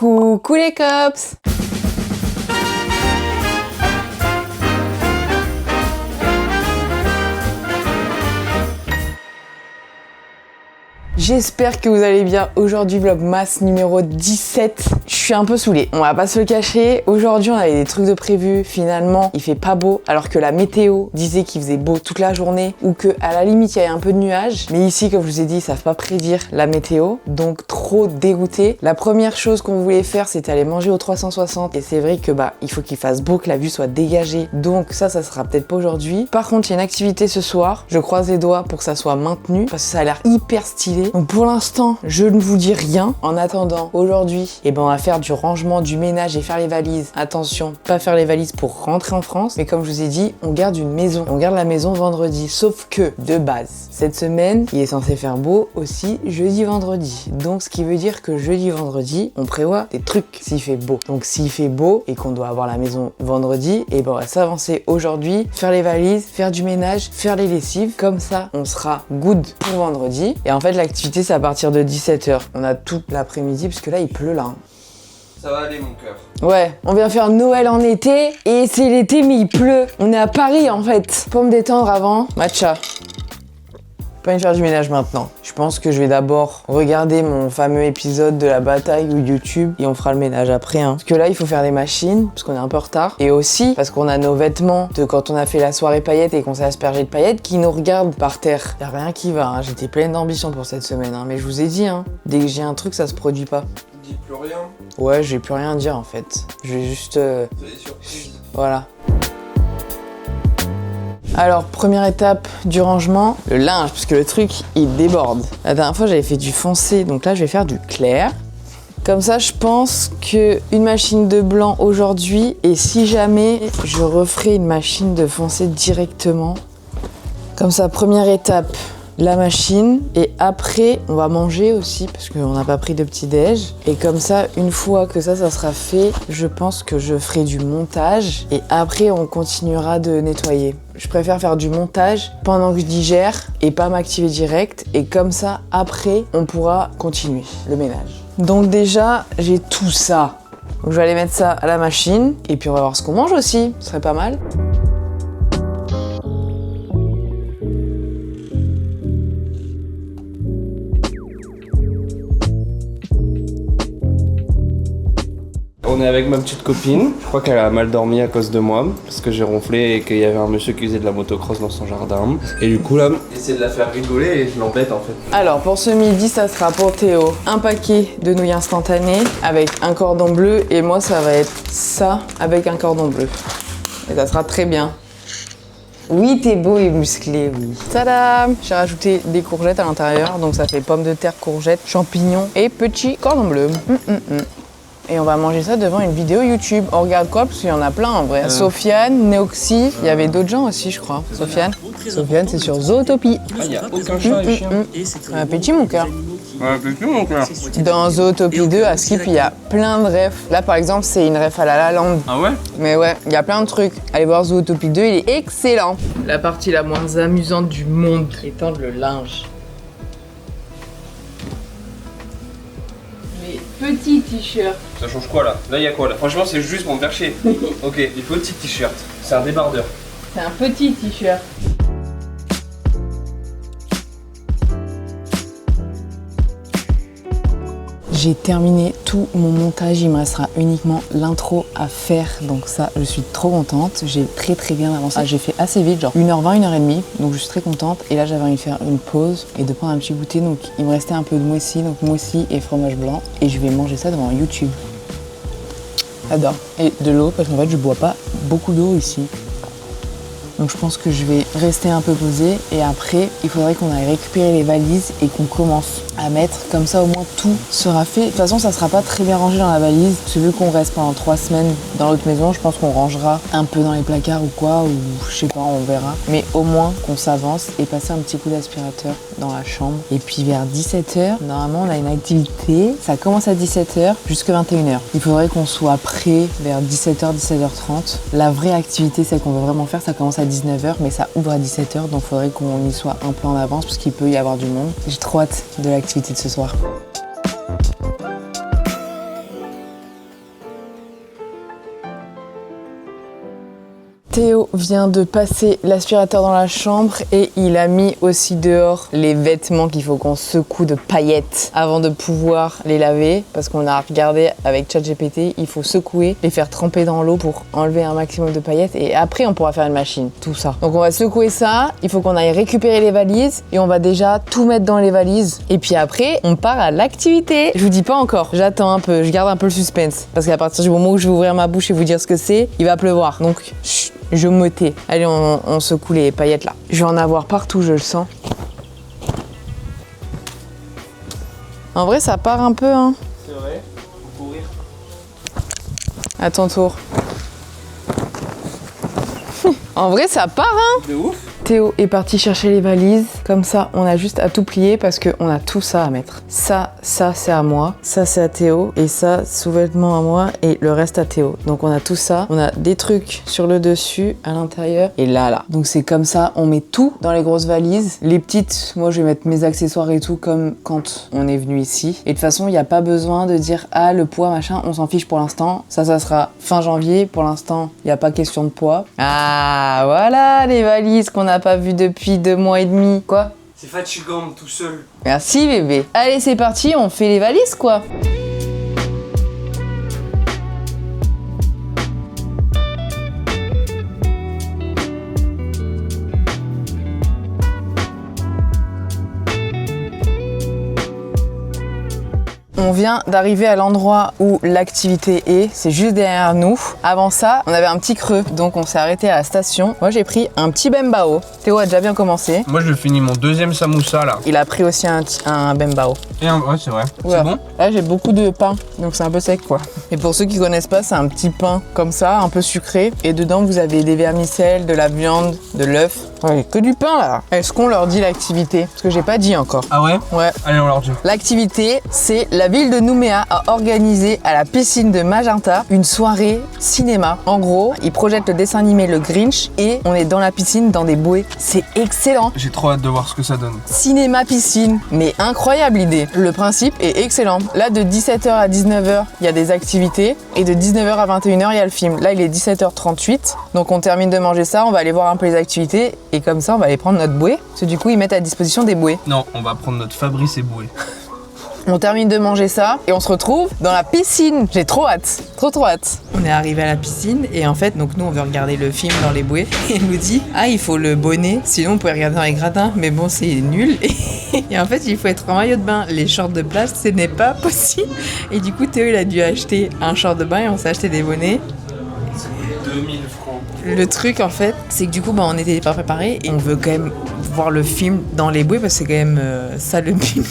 Coucou les cops! J'espère que vous allez bien. Aujourd'hui, vlogmas numéro 17. Je suis un peu saoulée, on va pas se le cacher. Aujourd'hui, on avait des trucs de prévu. Finalement, il fait pas beau, alors que la météo disait qu'il faisait beau toute la journée ou que à la limite, il y avait un peu de nuages. Mais ici, comme je vous ai dit, ils savent pas prédire la météo, donc trop dégoûté. La première chose qu'on voulait faire, c'était aller manger au 360. Et c'est vrai que il faut qu'il fasse beau, que la vue soit dégagée. Donc ça sera peut-être pas aujourd'hui. Par contre, il y a une activité ce soir. Je croise les doigts pour que ça soit maintenu, parce que ça a l'air hyper stylé. Donc pour l'instant, je ne vous dis rien. En attendant, aujourd'hui, on va faire du rangement, du ménage et faire les valises. Attention, pas faire les valises pour rentrer en France. Mais comme je vous ai dit, on garde une maison. On garde la maison vendredi. Sauf que, de base, cette semaine, il est censé faire beau aussi jeudi, vendredi. Donc ce qui veut dire que jeudi, vendredi, on prévoit des trucs s'il fait beau. Donc s'il fait beau et qu'on doit avoir la maison vendredi, on va s'avancer aujourd'hui, faire les valises, faire du ménage, faire les lessives. Comme ça, on sera good pour vendredi. Et en fait, l'activité, c'est à partir de 17h. On a toute l'après-midi, parce que là, il pleut là. Ça va aller, mon cœur. Ouais, on vient faire Noël en été, et c'est l'été, mais il pleut. On est à Paris, en fait. Pour me détendre avant, matcha. Pas faire du ménage maintenant. Je pense que je vais d'abord regarder mon fameux épisode de la bataille ou YouTube et on fera le ménage après. Parce que là, il faut faire des machines parce qu'on est un peu en retard. Et aussi parce qu'on a nos vêtements de quand on a fait la soirée paillettes et qu'on s'est aspergé de paillettes qui nous regardent par terre. Y'a rien qui va. J'étais pleine d'ambition pour cette semaine. Mais je vous ai dit, dès que j'ai un truc, ça se produit pas. Dis plus rien. Ouais, j'ai plus rien à dire en fait. Je vais juste... C'est des surprises. Voilà. Alors, première étape du rangement, le linge, parce que le truc, il déborde. La dernière fois, j'avais fait du foncé, donc là, je vais faire du clair. Comme ça, je pense qu'une machine de blanc aujourd'hui, et si jamais, je referai une machine de foncé directement. Comme ça, première étape, la machine, et après, on va manger aussi, parce qu'on n'a pas pris de petit-déj. Et comme ça, une fois que ça sera fait, je pense que je ferai du montage, et après, on continuera de nettoyer. Je préfère faire du montage pendant que je digère et pas m'activer direct. Et comme ça, après, on pourra continuer le ménage. Donc déjà, j'ai tout ça. Donc je vais aller mettre ça à la machine. Et puis on va voir ce qu'on mange aussi. Ce serait pas mal. On est avec ma petite copine. Je crois qu'elle a mal dormi à cause de moi, parce que j'ai ronflé et qu'il y avait un monsieur qui faisait de la motocross dans son jardin. Et du coup là, j'essaie de la faire rigoler et je l'embête en fait. Alors pour ce midi, ça sera pour Théo un paquet de nouilles instantanées avec un cordon bleu, et moi ça va être ça avec un cordon bleu. Et ça sera très bien. Oui, t'es beau et musclé, oui. Tadam! J'ai rajouté des courgettes à l'intérieur, donc ça fait pommes de terre, courgettes, champignons et petit cordon bleu. Et on va manger ça devant une vidéo YouTube. On regarde quoi? Parce qu'il y en a plein en vrai. Sofiane, Neoxy, il y avait d'autres gens aussi, je crois. Sofiane, c'est sur Zootopie. Ah, il y a aucun chat et chien. Appétit, mon cœur. Appétit, mon cœur. Dans Zootopie 2, à Skip, il y a plein de refs. Là, par exemple, c'est une ref à La La Land. Ah ouais? Mais ouais, il y a plein de trucs. Allez voir Zootopie 2, il est excellent. La partie la moins amusante du monde, étendre le linge. Petit t-shirt. Ça change quoi là? Là, il y a quoi là? Franchement, c'est juste pour me faire chier. Ok, des petits t-shirts. C'est un débardeur. C'est un petit t-shirt. J'ai terminé tout mon montage, il me restera uniquement l'intro à faire, donc ça je suis trop contente, j'ai très bien avancé. J'ai fait assez vite, genre 1h20, 1h30, donc je suis très contente. Et là j'avais envie de faire une pause et de prendre un petit goûter, donc il me restait un peu de moussi, donc moussi et fromage blanc, et je vais manger ça devant YouTube. J'adore. Et de l'eau, parce qu'en fait je bois pas beaucoup d'eau ici. Donc je pense que je vais rester un peu posée, et après il faudrait qu'on aille récupérer les valises et qu'on commence à mettre, comme ça au moins tout sera fait. De toute façon ça sera pas très bien rangé dans la valise, parce que vu qu'on reste pendant 3 semaines dans l'autre maison, je pense qu'on rangera un peu dans les placards ou quoi, ou je sais pas, on verra. Mais au moins qu'on s'avance et passer un petit coup d'aspirateur dans la chambre. Et puis vers 17h, normalement on a une activité, ça commence à 17h jusqu'à 21h. Il faudrait qu'on soit prêt vers 17h, 17h30. La vraie activité, celle qu'on veut vraiment faire, ça commence à 19h, mais ça ouvre à 17h, donc il faudrait qu'on y soit un peu en avance parce qu'il peut y avoir du monde. J'ai trop hâte de l'activité de ce soir. Théo vient de passer l'aspirateur dans la chambre et il a mis aussi dehors les vêtements qu'il faut qu'on secoue de paillettes avant de pouvoir les laver parce qu'on a regardé avec ChatGPT, il faut secouer, les faire tremper dans l'eau pour enlever un maximum de paillettes et après on pourra faire une machine, tout ça. Donc on va secouer ça, il faut qu'on aille récupérer les valises et on va déjà tout mettre dans les valises et puis après on part à l'activité. Je vous dis pas encore, j'attends un peu, je garde un peu le suspense parce qu'à partir du moment où je vais ouvrir ma bouche et vous dire ce que c'est, il va pleuvoir. Donc chut, je me tais. Allez, on secoue les paillettes là. Je vais en avoir partout, je le sens. En vrai, ça part un peu, hein. C'est vrai, faut courir. À ton tour. En vrai, ça part, hein. De ouf. Théo est parti chercher les valises. Comme ça, on a juste à tout plier parce qu'on a tout ça à mettre. Ça c'est à moi. Ça, c'est à Théo. Et ça, sous-vêtements à moi. Et le reste à Théo. Donc, on a tout ça. On a des trucs sur le dessus, à l'intérieur. Et là. Donc, c'est comme ça. On met tout dans les grosses valises. Les petites, moi, je vais mettre mes accessoires et tout comme quand on est venu ici. Et de toute façon, il n'y a pas besoin de dire « Ah, le poids, machin. » On s'en fiche pour l'instant. Ça sera fin janvier. Pour l'instant, il n'y a pas question de poids. Ah, voilà les valises qu'on n'a pas vues depuis 2 mois et demi. Quoi? C'est fatigant tout seul. Merci bébé. Allez, c'est parti, on fait les valises quoi. On vient d'arriver à l'endroit où l'activité est, c'est juste derrière nous. Avant ça, on avait un petit creux, donc on s'est arrêté à la station. Moi j'ai pris un petit bembao. Théo a déjà bien commencé. Moi je finis mon deuxième samoussa là. Il a pris aussi un bembao. Et ouais, c'est vrai. Ouais. C'est bon? Là j'ai beaucoup de pain, donc c'est un peu sec quoi. Et pour ceux qui connaissent pas, c'est un petit pain comme ça, un peu sucré. Et dedans vous avez des vermicelles, de la viande, de l'œuf. Ouais, que du pain là. Est-ce qu'on leur dit l'activité? Parce que j'ai pas dit encore. Ah ouais? Ouais. Allez, on leur dit. L'activité, c'est la ville de Nouméa a organisé à la piscine de Magenta une soirée cinéma. En gros, ils projettent le dessin animé Le Grinch et on est dans la piscine, dans des bouées. C'est excellent. J'ai trop hâte de voir ce que ça donne. Cinéma piscine, mais incroyable idée. Le principe est excellent. Là, de 17h à 19h, il y a des activités et de 19h à 21h, il y a le film. Là, il est 17h38, donc on termine de manger ça, on va aller voir un peu les activités et comme ça, on va aller prendre notre bouée. Parce que du coup, ils mettent à disposition des bouées. Non, on va prendre notre Fabrice et Boué. On termine de manger ça et on se retrouve dans la piscine. J'ai trop hâte, trop hâte. On est arrivé à la piscine et en fait, donc nous on veut regarder le film dans les bouées et elle nous dit ah il faut le bonnet, sinon on peut regarder dans les gradins, mais bon c'est nul. Et en fait il faut être en maillot de bain. Les shorts de plage ce n'est pas possible. Et du coup Théo il a dû acheter un short de bain et on s'est acheté des bonnets. 2000 francs. Le truc en fait, c'est que du coup on n'était pas préparés et on veut quand même voir le film dans les bouées parce que c'est quand même ça le film.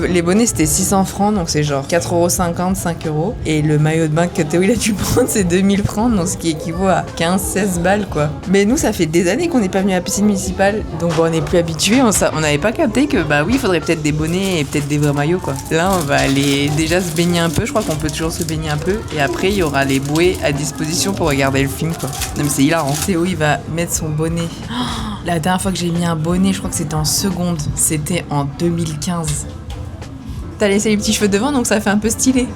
Les bonnets c'était 600 francs donc c'est genre 4,50€, 5€. Et le maillot de bain que Théo il a dû prendre c'est 2000 francs donc ce qui équivaut à 15-16 balles quoi. Mais nous ça fait des années qu'on n'est pas venu à la piscine municipale donc bon, on n'est plus habitués, on n'avait pas capté que bah oui il faudrait peut-être des bonnets et peut-être des vrais maillots quoi. Là on va aller déjà se baigner un peu, je crois qu'on peut toujours se baigner un peu et après il y aura les bouées à disposition pour regarder le film quoi. Non mais c'est hilarant. Théo il va mettre son bonnet. La dernière fois que j'ai mis un bonnet, je crois que c'était en seconde. C'était en 2015. T'as laissé les petits cheveux devant, donc ça fait un peu stylé.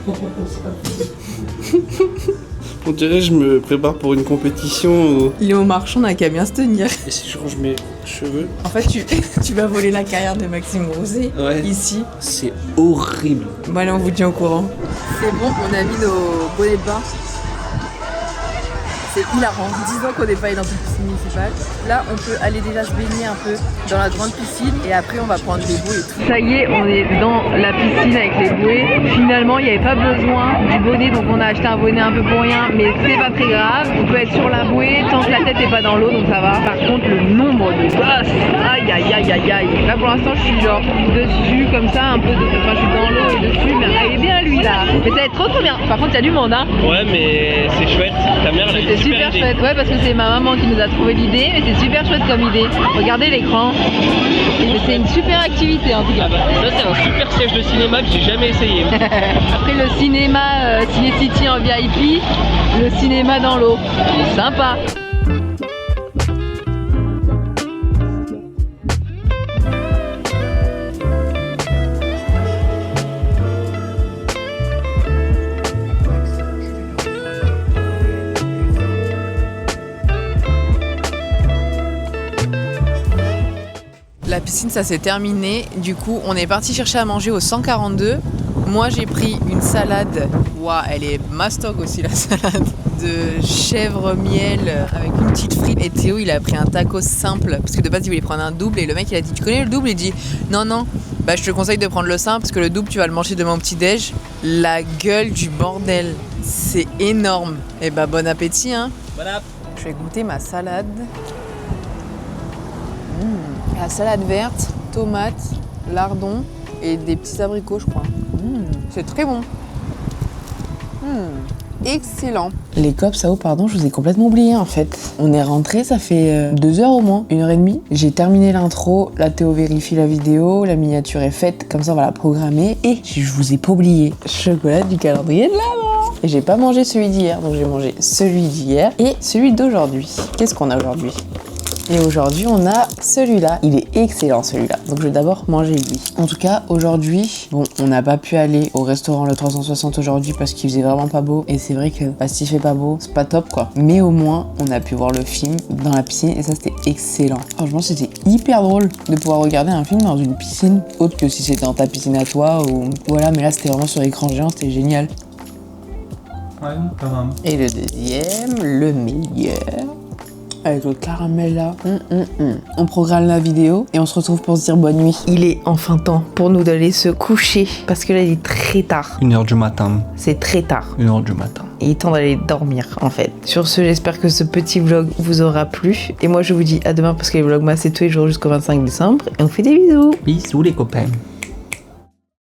On dirait je me prépare pour une compétition où... Léo Marchand n'a qu'à bien se tenir. Et si je range mes cheveux? En fait, tu vas voler la carrière de Maxime Grousset, Ouais. ici. C'est horrible. Bon allez, on vous tient au courant. C'est bon, on a mis nos bonnets de bain. C'est hilarant, 10 ans qu'on n'est pas allé dans une piscine municipale. Là, on peut aller déjà se baigner un peu dans la grande piscine et après on va prendre les bouées et tout. Ça y est, on est dans la piscine avec les bouées. Finalement, il n'y avait pas besoin du bonnet, donc on a acheté un bonnet un peu pour rien, mais c'est pas très grave. On peut être sur la bouée tant que la tête n'est pas dans l'eau, donc ça va. Par contre, le nombre de gosses, aïe aïe aïe aïe aïe. Là pour l'instant, je suis genre dessus comme ça, un peu, enfin je suis dans l'eau et dessus, mais elle est bien lui là. Mais ça va être trop bien. Par contre, il y a du monde, hein. Ouais, mais c'est chouette. Ta mère, elle C'est super chouette, ouais, parce que c'est ma maman qui nous a trouvé l'idée, mais c'est super chouette comme idée. Regardez l'écran. C'est une super activité en tout cas. Ah bah, ça c'est un super siège de cinéma que j'ai jamais essayé. Après le cinéma Ciné City en VIP, le cinéma dans l'eau. C'est sympa. La piscine, ça s'est terminé. Du coup, on est parti chercher à manger au 142. Moi, j'ai pris une salade. Waouh, elle est mastog aussi, la salade. De chèvre miel avec une petite frite. Et Théo, il a pris un taco simple. Parce que de base, il voulait prendre un double. Et le mec, il a dit, tu connais le double? Il dit, non. Bah, je te conseille de prendre le simple. Parce que le double, tu vas le manger demain au petit-déj. La gueule du bordel. C'est énorme. Et bah, bon appétit, hein. Bon app. Je vais goûter ma salade. La salade verte, tomate, lardon et des petits abricots, je crois. C'est très bon. Excellent. Les cops, pardon, je vous ai complètement oublié en fait. On est rentré, ça fait 2 heures au moins, 1h30. J'ai terminé l'intro, la Théo vérifie la vidéo, la miniature est faite, comme ça on va la programmer. Et je vous ai pas oublié, chocolat du calendrier de l'Avent. Et j'ai pas mangé celui d'hier, donc j'ai mangé celui d'hier et celui d'aujourd'hui. Qu'est-ce qu'on a aujourd'hui ? Et aujourd'hui, on a celui-là. Il est excellent, celui-là. Donc, je vais d'abord manger lui. En tout cas, aujourd'hui, bon, on n'a pas pu aller au restaurant le 360 aujourd'hui parce qu'il faisait vraiment pas beau. Et c'est vrai que s'il fait pas beau, c'est pas top, quoi. Mais au moins, on a pu voir le film dans la piscine et ça, c'était excellent. Franchement, c'était hyper drôle de pouvoir regarder un film dans une piscine, autre que si c'était dans ta piscine à toi ou voilà. Mais là, c'était vraiment sur écran géant, c'était génial. Ouais, pas mal. Et le deuxième, le meilleur. Avec le caramel là. On programme la vidéo et on se retrouve pour se dire bonne nuit. Il est enfin temps pour nous d'aller se coucher parce que là il est très tard. 1h du matin. C'est très tard. 1h du matin. Et il est temps d'aller dormir en fait. Sur ce, j'espère que ce petit vlog vous aura plu. Et moi je vous dis à demain parce que les vlogmas c'est tous les jours jusqu'au 25 décembre. Et on fait des bisous. Bisous les copains.